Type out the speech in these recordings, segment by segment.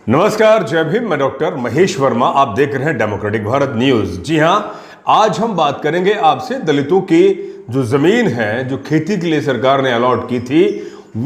नमस्कार, जय भीम। मैं डॉक्टर महेश वर्मा, आप देख रहे हैं डेमोक्रेटिक भारत न्यूज। जी हां, आज हम बात करेंगे आपसे दलितों की जो जमीन है, जो खेती के लिए सरकार ने अलॉट की थी,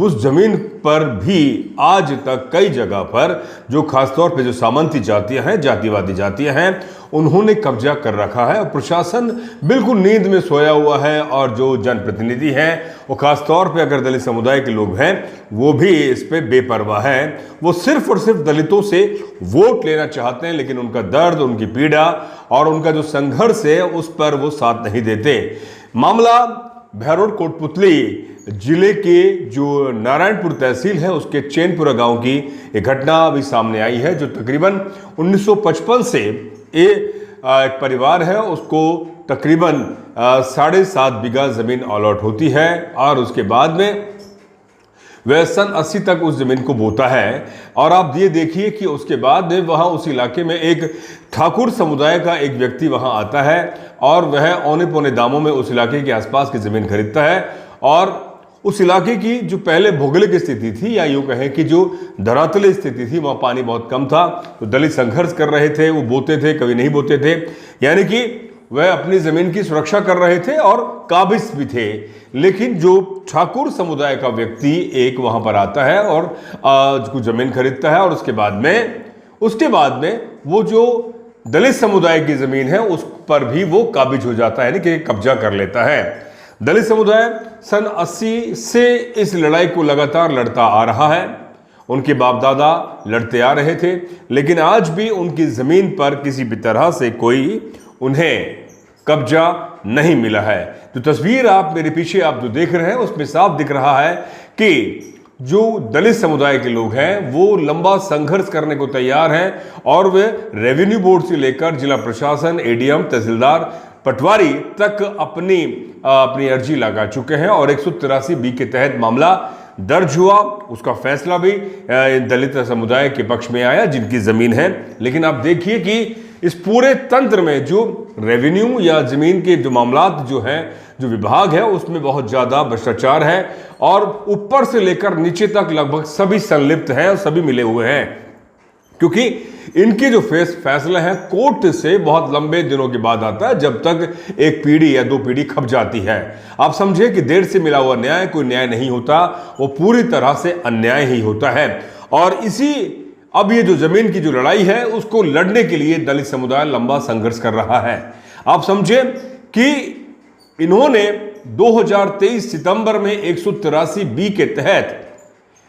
उस जमीन पर भी आज तक कई जगह पर जो खासतौर पे जो सामंती जातियां हैं, जातिवादी जातियां हैं, उन्होंने कब्जा कर रखा है और प्रशासन बिल्कुल नींद में सोया हुआ है। और जो जनप्रतिनिधि हैं, वो खासतौर पे अगर दलित समुदाय के लोग हैं, वो भी इस पे बेपरवाह हैं। वो सिर्फ और सिर्फ दलितों से वोट लेना चाहते हैं, लेकिन उनका दर्द, उनकी पीड़ा और उनका जो संघर्ष है, उस पर वो साथ नहीं देते। मामला बहरोड कोटपुतली जिले के जो नारायणपुर तहसील है, उसके चैनपुरा गांव की एक घटना अभी सामने आई है, जो तकरीबन 1955 से एक परिवार है, उसको तकरीबन 7.5 बीघा जमीन अलॉट होती है और उसके बाद में वह सन 80 तक उस जमीन को बोता है। और आप ये देखिए कि उसके बाद में वहाँ उस इलाके में एक ठाकुर समुदाय का एक व्यक्ति वहाँ आता है और वह औने पौने दामों में उस इलाके के आसपास की जमीन खरीदता है। और उस इलाके की जो पहले भौगोलिक स्थिति थी, या यूं कहें कि जो धरातली स्थिति थी, वहाँ पानी बहुत कम था, तो दलित संघर्ष कर रहे थे, वो बोते थे, कभी नहीं बोते थे, यानी कि वह अपनी जमीन की सुरक्षा कर रहे थे और काबिज भी थे। लेकिन जो ठाकुर समुदाय का व्यक्ति एक वहां पर आता है और कुछ जमीन खरीदता है और उसके बाद में वो जो दलित समुदाय की जमीन है उस पर भी वो काबिज हो जाता है, यानी कि कब्जा कर लेता है। दलित समुदाय सन 80 से इस लड़ाई को लगातार लड़ता आ रहा है। उनके बाप दादा लड़ते आ रहे थे, लेकिन आज भी उनकी जमीन पर किसी भी तरह से कोई उन्हें कब्जा नहीं मिला है। तो तस्वीर आप मेरे पीछे आप जो देख रहे हैं, उसमें साफ दिख रहा है कि जो दलित समुदाय के लोग हैं, वो लंबा संघर्ष करने को तैयार हैं और वे रेवेन्यू बोर्ड से लेकर जिला प्रशासन, एडीएम, तहसीलदार, पटवारी तक अपनी अर्जी लगा चुके हैं। और 183 बी के तहत मामला दर्ज हुआ, उसका फैसला भी दलित समुदाय के पक्ष में आया जिनकी जमीन है। लेकिन आप देखिए कि इस पूरे तंत्र में जो रेवेन्यू या जमीन के जो मामलात जो हैं, जो विभाग है, उसमें बहुत ज्यादा भ्रष्टाचार है और ऊपर से लेकर नीचे तक लगभग सभी संलिप्त हैं और सभी मिले हुए हैं, क्योंकि इनके जो फैसला है कोर्ट से बहुत लंबे दिनों के बाद आता है, जब तक एक पीढ़ी या 2 पीढ़ी खप जाती है। आप समझे कि देर से मिला हुआ न्याय कोई न्याय नहीं होता, वो पूरी तरह से अन्याय ही होता है। और अब ये जो जमीन की जो लड़ाई है, उसको लड़ने के लिए दलित समुदाय लंबा संघर्ष कर रहा है। आप समझे कि इन्होंने 2023 सितंबर में 183 बी के तहत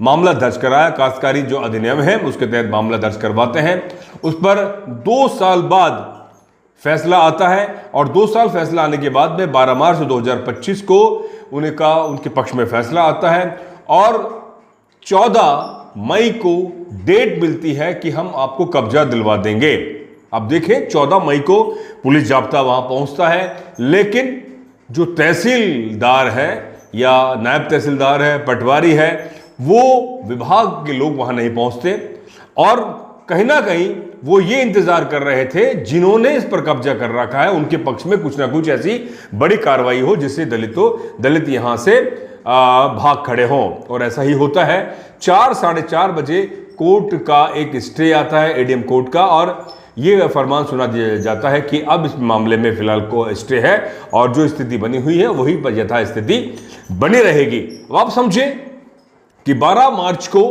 मामला दर्ज कराया। काश्तकारी जो अधिनियम है उसके तहत मामला दर्ज करवाते हैं। उस पर 2 साल बाद फैसला आता है और 2 साल फैसला आने के बाद में 12 मार्च 2025 को उनके पक्ष में फैसला आता है और 14 मई को डेट मिलती है कि हम आपको कब्जा दिलवा देंगे। अब देखें, 14 मई को पुलिस जाब्ता वहां पहुंचता है, लेकिन जो तहसीलदार है या नायब तहसीलदार है, पटवारी है, वो विभाग के लोग वहां नहीं पहुंचते और कहीं ना कहीं वो ये इंतजार कर रहे थे जिन्होंने इस पर कब्जा कर रखा है उनके पक्ष में कुछ ना कुछ ऐसी बड़ी कार्रवाई हो जिससे दलित यहां से भाग खड़े हों। और ऐसा ही होता है। 4 साढ़े 4 बजे कोर्ट का एक स्टे आता है, एडीएम कोर्ट का, और ये फरमान सुना दिया जाता है कि अब इस मामले में फिलहाल को स्टे है और जो स्थिति बनी हुई है वही यथा स्थिति बनी रहेगी। अब आप समझे कि 12 मार्च को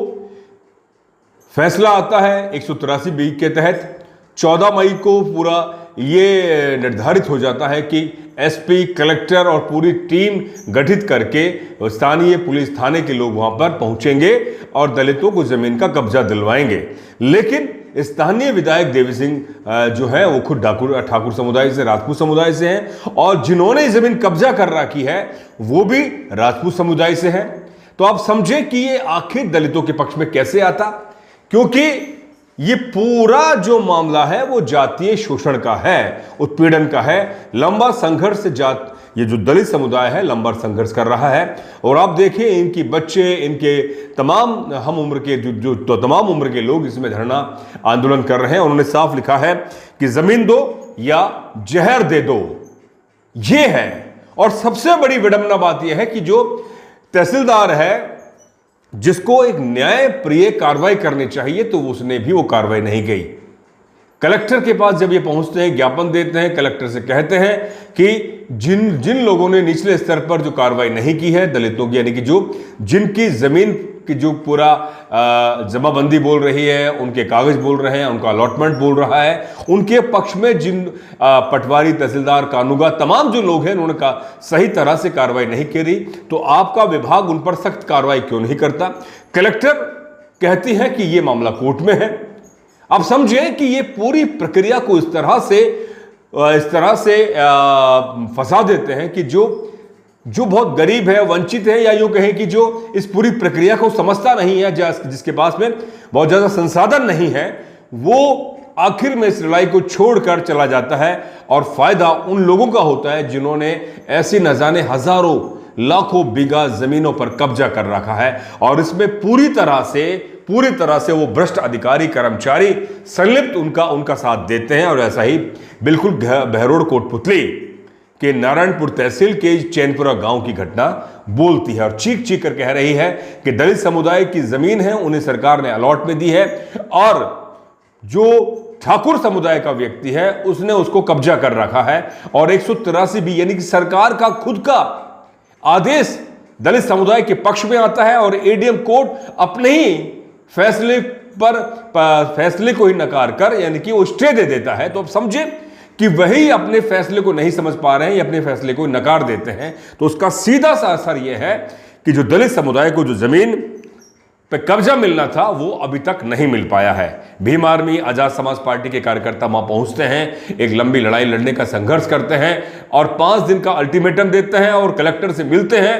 फैसला आता है 183 बी के तहत। 14 मई को पूरा ये निर्धारित हो जाता है कि एसपी, कलेक्टर और पूरी टीम गठित करके स्थानीय पुलिस थाने के लोग वहां पर पहुंचेंगे और दलितों को जमीन का कब्जा दिलवाएंगे। लेकिन स्थानीय विधायक देवी सिंह जो है वो खुद ठाकुर समुदाय से, राजपूत समुदाय से हैं और जिन्होंने जमीन कब्जा कर रखी है वो भी राजपूत समुदाय से हैं। तो आप समझे कि ये आखिर दलितों के पक्ष में कैसे आता, क्योंकि ये पूरा जो मामला है वो जातीय शोषण का है, उत्पीड़न का है। लंबा संघर्ष ये जो दलित समुदाय है लंबा संघर्ष कर रहा है। और आप देखिए इनकी बच्चे, इनके तमाम हम उम्र के जो तमाम उम्र के लोग इसमें धरना आंदोलन कर रहे हैं। उन्होंने साफ लिखा है कि जमीन दो या जहर दे दो, ये है। और सबसे बड़ी विडंबना बात यह है कि जो तहसीलदार है जिसको एक न्याय प्रिय कार्रवाई करनी चाहिए, तो उसने भी वो कार्रवाई नहीं की। कलेक्टर के पास जब ये पहुंचते हैं, ज्ञापन देते हैं, कलेक्टर से कहते हैं कि जिन लोगों ने निचले स्तर पर जो कार्रवाई नहीं की है, दलितों की, यानी कि जिनकी जमीन की जो पूरा जमाबंदी बोल रही है, उनके कागज बोल रहे हैं, उनका अलॉटमेंट बोल रहा है, उनके पक्ष में जिन पटवारी, तहसीलदार, कानूनगो, तमाम जो लोग हैं, उन्होंने सही तरह से कार्रवाई नहीं करी, तो आपका विभाग उन पर सख्त कार्रवाई क्यों नहीं करता? कलेक्टर कहती है कि यह मामला कोर्ट में है। आप समझें कि ये पूरी प्रक्रिया को इस तरह से फंसा देते हैं कि जो बहुत गरीब है, वंचित है, या यूं कहें कि जो इस पूरी प्रक्रिया को समझता नहीं है, जिसके पास में बहुत ज्यादा संसाधन नहीं है, वो आखिर में इस लड़ाई को छोड़कर चला जाता है। और फायदा उन लोगों का होता है जिन्होंने ऐसी न जाने हजारों लाखों बीघा जमीनों पर कब्जा कर रखा है, और इसमें पूरी तरह से वो भ्रष्ट अधिकारी, कर्मचारी संलिप्त उनका साथ देते हैं। और ऐसा ही बिल्कुल बहरोड कोटपुतली के नारायणपुर तहसील के चैनपुरा गांव की घटना बोलती है और चीख चीख कर कह रही है कि दलित समुदाय की जमीन है, उन्हें सरकार ने अलॉट में दी है, और जो ठाकुर समुदाय का व्यक्ति है उसने उसको कब्जा कर रखा है। और 183 भी, यानी कि सरकार का खुद का आदेश दलित समुदाय के पक्ष में आता है, और एडीएम कोर्ट अपने ही फैसले को ही नकार कर, यानी कि वो स्टे दे देता है। तो अब समझे कि वही अपने फैसले को नहीं समझ पा रहे हैं, या अपने फैसले को नकार देते हैं, तो उसका सीधा सा असर यह है कि जो दलित समुदाय को जो जमीन पे कब्जा मिलना था, वो अभी तक नहीं मिल पाया है। भीम आर्मी, आजाद समाज पार्टी के कार्यकर्ता वहां पहुंचते हैं, एक लंबी लड़ाई लड़ने का संघर्ष करते हैं, और 5 दिन का अल्टीमेटम देते हैं, और कलेक्टर से मिलते हैं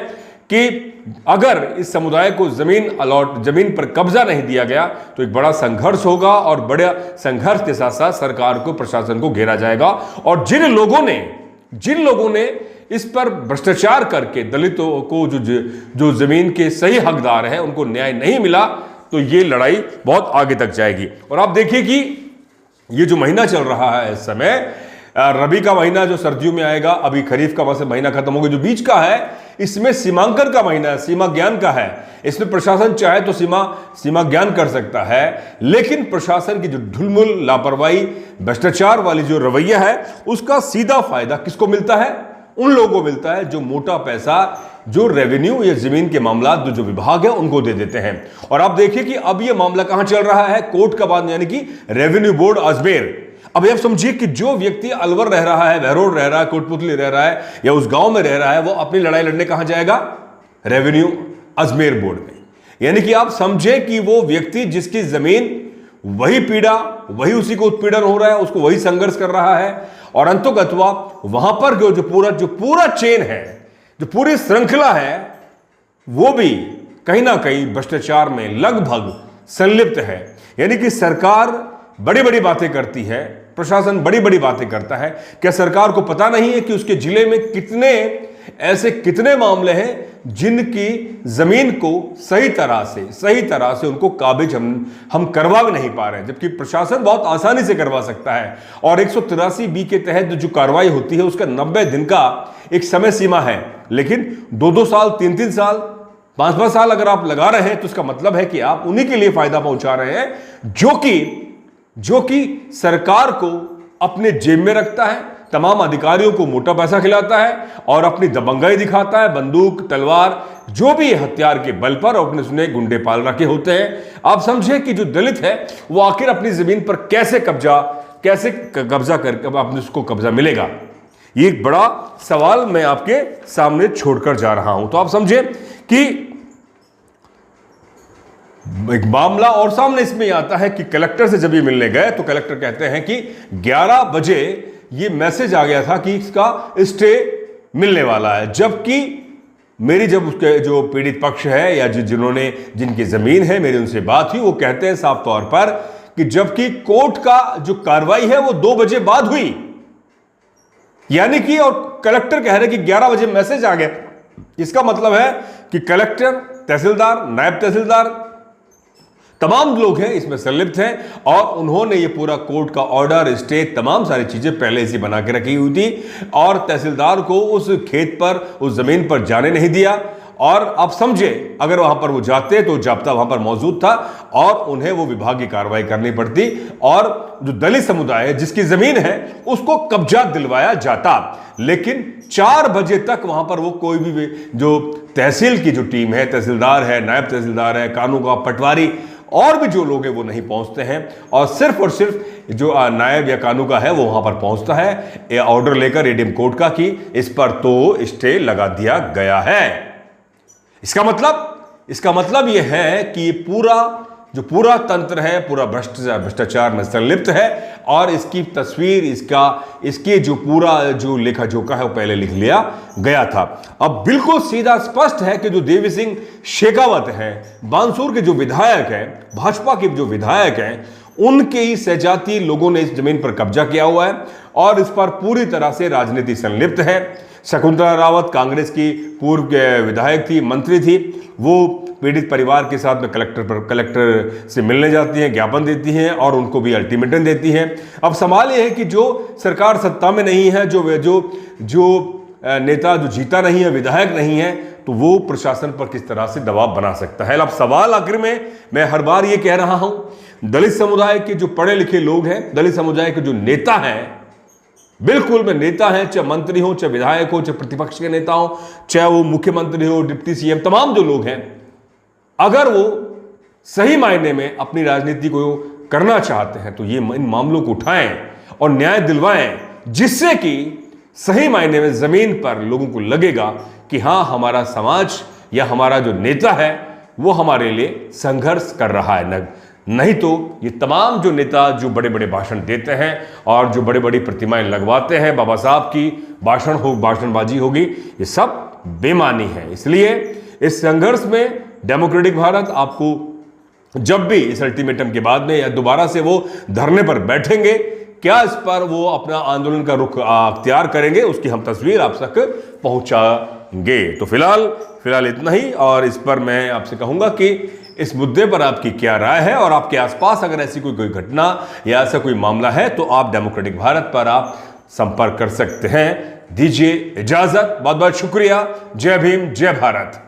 कि अगर इस समुदाय को जमीन पर कब्जा नहीं दिया गया तो एक बड़ा संघर्ष होगा, और बड़े संघर्ष के साथ साथ सरकार को, प्रशासन को घेरा जाएगा। और जिन लोगों ने इस पर भ्रष्टाचार करके दलितों को जो जमीन के सही हकदार हैं उनको न्याय नहीं मिला, तो ये लड़ाई बहुत आगे तक जाएगी। और आप देखिए कि ये जो महीना चल रहा है इस समय, रबी का महीना जो सर्दियों में आएगा, अभी खरीफ का महीना खत्म हो गया, जो बीच का है, इसमें सीमांकन का महीना है, सीमा ज्ञान का है। इसमें प्रशासन चाहे तो सीमा ज्ञान कर सकता है, लेकिन प्रशासन की जो ढुलमुल, लापरवाही, भ्रष्टाचार वाली जो रवैया है, उसका सीधा फायदा किसको मिलता है? उन लोगों को मिलता है जो मोटा पैसा, जो रेवेन्यू या जमीन के मामला जो विभाग है उनको दे देते हैं। और आप देखिए कि अब यह मामला कहां चल रहा है, कोर्ट का बाद, यानी कि रेवेन्यू बोर्ड अजमेर। अब आप समझिए कि जो व्यक्ति अलवर रह रहा है, बहरोड रह रहा है, कोटपुतली रह रहा है, या उस गांव में रह रहा है, वो अपनी लड़ाई लड़ने कहां जाएगा? रेवेन्यू अजमेर बोर्ड में। यानी कि आप समझे कि वो व्यक्ति जिसकी जमीन, वही पीड़ा, वही उसी को उत्पीड़न हो रहा है, उसको वही संघर्ष कर रहा है, और अंतोगत्वा वहां पर जो पूरा चेन है, जो पूरी श्रृंखला है, वो भी कहीं ना कहीं भ्रष्टाचार में लगभग संलिप्त है। यानी कि सरकार बड़ी बड़ी बातें करती है, प्रशासन बड़ी बड़ी बातें करता है, क्या सरकार को पता नहीं है कि उसके जिले में कितने मामले हैं जिनकी जमीन को सही तरह से उनको काबिज हम करवा भी नहीं पा रहे हैं, जबकि प्रशासन बहुत आसानी से करवा सकता है। और 183 बी के तहत जो कार्रवाई होती है उसका 90 दिन का एक समय सीमा है, लेकिन 2-2 साल, 3-3 साल, 5-5 साल अगर आप लगा रहे हैं, तो इसका मतलब है कि आप उन्हीं के लिए फायदा पहुंचा रहे हैं जो कि सरकार को अपने जेब में रखता है, तमाम अधिकारियों को मोटा पैसा खिलाता है, और अपनी दबंगाई दिखाता है, बंदूक, तलवार, जो भी हथियार के बल पर अपने सुने गुंडे पाल रखे होते हैं। आप समझे कि जो दलित है वो आखिर अपनी जमीन पर कैसे कब्जा करके अपने उसको कब्जा मिलेगा, ये एक बड़ा सवाल मैं आपके सामने छोड़कर जा रहा हूं। तो आप समझे कि एक मामला और सामने इसमें आता है कि कलेक्टर से जब ये मिलने गए तो कलेक्टर कहते हैं कि 11 बजे ये मैसेज आ गया था कि इसका स्टे मिलने वाला है, जबकि जब उसके जो पीड़ित पक्ष है या जिनकी जमीन है, मेरी उनसे बात हुई, वो कहते हैं साफ तौर पर कि जबकि कोर्ट का जो कार्रवाई है वो 2 बजे बाद हुई, यानी कि, और कलेक्टर कह रहे कि 11 बजे मैसेज आ गया। इसका मतलब है कि कलेक्टर, तहसीलदार, नायब तहसीलदार, तमाम लोग हैं इसमें संलिप्त हैं, और उन्होंने ये पूरा कोर्ट का ऑर्डर, स्टे, तमाम सारी चीजें पहले से बना के रखी हुई थी, और तहसीलदार को उस खेत पर, उस जमीन पर जाने नहीं दिया, और आप समझे, अगर वहां पर वो जाते तो जाब्ता वहां पर मौजूद था और उन्हें वो विभागीय कार्रवाई करनी पड़ती और जो दलित समुदाय है जिसकी जमीन है उसको कब्जा दिलवाया जाता। लेकिन 4 बजे तक वहां पर वो कोई भी जो तहसील की जो टीम है, तहसीलदार है, नायब तहसीलदार है, कानून का पटवारी और भी जो लोग हैं वो नहीं पहुंचते हैं और सिर्फ जो नायब या कानून का है वो वहां पर पहुंचता है ऑर्डर लेकर एडीएम कोर्ट का कि इस पर तो स्टे लगा दिया गया है। इसका मतलब यह है कि ये पूरा तंत्र है, पूरा भ्रष्टाचार में संलिप्त है और इसकी तस्वीर, इसकी जो पूरा जो लेखा जोखा है वो पहले लिख लिया गया था। अब बिल्कुल सीधा स्पष्ट है कि जो देवी सिंह शेखावत हैं, बानसूर के जो विधायक हैं, भाजपा के जो विधायक हैं, उनके ही सहजाती लोगों ने इस जमीन पर कब्जा किया हुआ है और इस पर पूरी तरह से राजनीति संलिप्त है। शकुंतला रावत कांग्रेस की पूर्व विधायक थी, मंत्री थी, वो पीड़ित परिवार के साथ में कलेक्टर से मिलने जाती हैं, ज्ञापन देती हैं और उनको भी अल्टीमेटम देती हैं। अब सवाल यह है कि जो सरकार सत्ता में नहीं है, जो नेता जो जीता नहीं है, विधायक नहीं है, तो वो प्रशासन पर किस तरह से दबाव बना सकता है। अब सवाल आखिर में मैं हर बार ये कह रहा हूं, दलित समुदाय के जो पढ़े लिखे लोग हैं, दलित समुदाय के जो नेता हैं, बिल्कुल में नेता हैं, चाहे मंत्री हो, चाहे विधायक हो, चाहे प्रतिपक्ष के नेता हो, चाहे वो मुख्यमंत्री हो, डिप्टी सीएम, तमाम जो लोग हैं, अगर वो सही मायने में अपनी राजनीति को करना चाहते हैं तो ये इन मामलों को उठाएं और न्याय दिलवाएं, जिससे कि सही मायने में जमीन पर लोगों को लगेगा कि हां, हमारा समाज या हमारा जो नेता है वो हमारे लिए संघर्ष कर रहा है। नहीं तो ये तमाम जो नेता जो बड़े बड़े भाषण देते हैं और जो बड़ी बड़ी प्रतिमाएं लगवाते हैं, बाबा साहब की भाषणबाजी होगी, ये सब बेमानी है। इसलिए इस संघर्ष में डेमोक्रेटिक भारत आपको जब भी इस अल्टीमेटम के बाद में या दोबारा से वो धरने पर बैठेंगे, क्या इस पर वो अपना आंदोलन का रुख अख्तियार करेंगे, उसकी हम तस्वीर आप तक पहुंचाएंगे। तो फिलहाल इतना ही, और इस पर मैं आपसे कहूंगा कि इस मुद्दे पर आपकी क्या राय है और आपके आसपास अगर ऐसी कोई घटना या ऐसा कोई मामला है तो आप डेमोक्रेटिक भारत पर आप संपर्क कर सकते हैं। दीजिए इजाजत, बहुत बहुत शुक्रिया। जय भीम, जय भारत।